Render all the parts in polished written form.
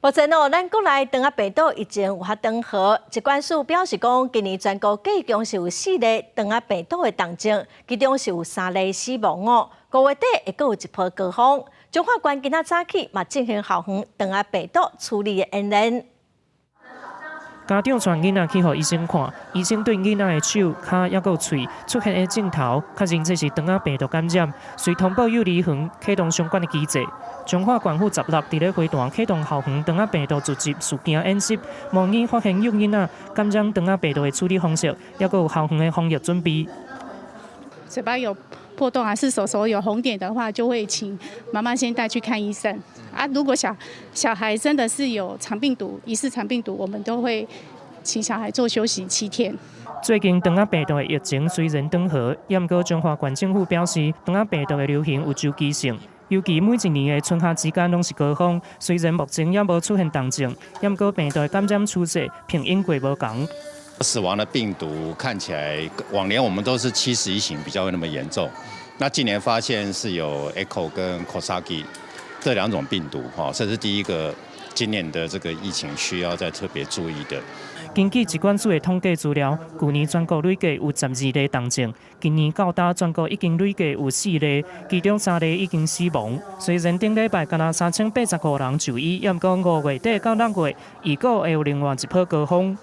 目前咱国内肠仔病毒已经有发长号，疾管署表示讲，今年全国计共是有4例肠仔病毒的重症，其中是有3例死亡哦。5月底会阁有一波高峰。中华关今仔早起嘛进行校园肠仔病毒处理的演练。家长带囡仔去予医生看，医生对囡仔的手、脚抑个喙出现的镜头，确认这是肠仔病毒感染，随通报幼儿园启动相关的机制。中华管府16伫咧花坛启动校园肠仔病毒阻击事件演习，模拟发现幼囡仔感染肠仔病毒的处理方式，抑个有校园的防疫准备。嘴巴有破洞还是手有红点的话，就会请妈妈先带去看医生啊。如果小孩真的是有肠病毒、疑似肠病毒，我们都会请小孩做休息7天。最近肠仔病毒的疫情虽然缓和，不过中华县政府表示，肠仔病毒的流行有周期性，尤其每一年的春夏之间拢是高峰。虽然目前也无出现重症，不过病毒的感染趋势平因果无同。死亡的病毒看起来，往年我们都是71型比较会那么严重，那今年发现是有 Echo 跟 Kosaki 这2种病毒，这是第一个今年的这个疫情需要再特别注意的。根据疾管署的统计资料，去年全国累计有12例重症，今年到达全国已经累计有4例，其中3例已经死亡。虽然顶礼拜敢若3805人就医，不过5月底到6月，预估会有另外一波高峰。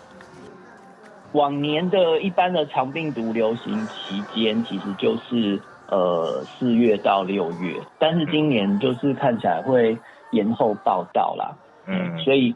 往年的一般的肠病毒流行期间，其实就是4月到6月，但是今年就是看起来会延后报道啦。所以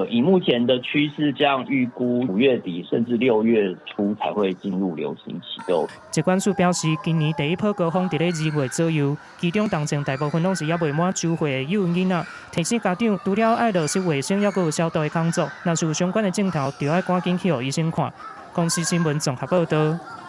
以目前的趋势，这样预估5月底甚至6月初才会进入流行期都。疾管署表示，今年第一波高峰伫咧2月左右，其中重症大部分拢是还未满9岁的幼囡仔。提醒家长，除了爱落实卫生，还有消毒的工作，若是有相关的症头，就要赶紧去予医生看。公司新闻综合报道。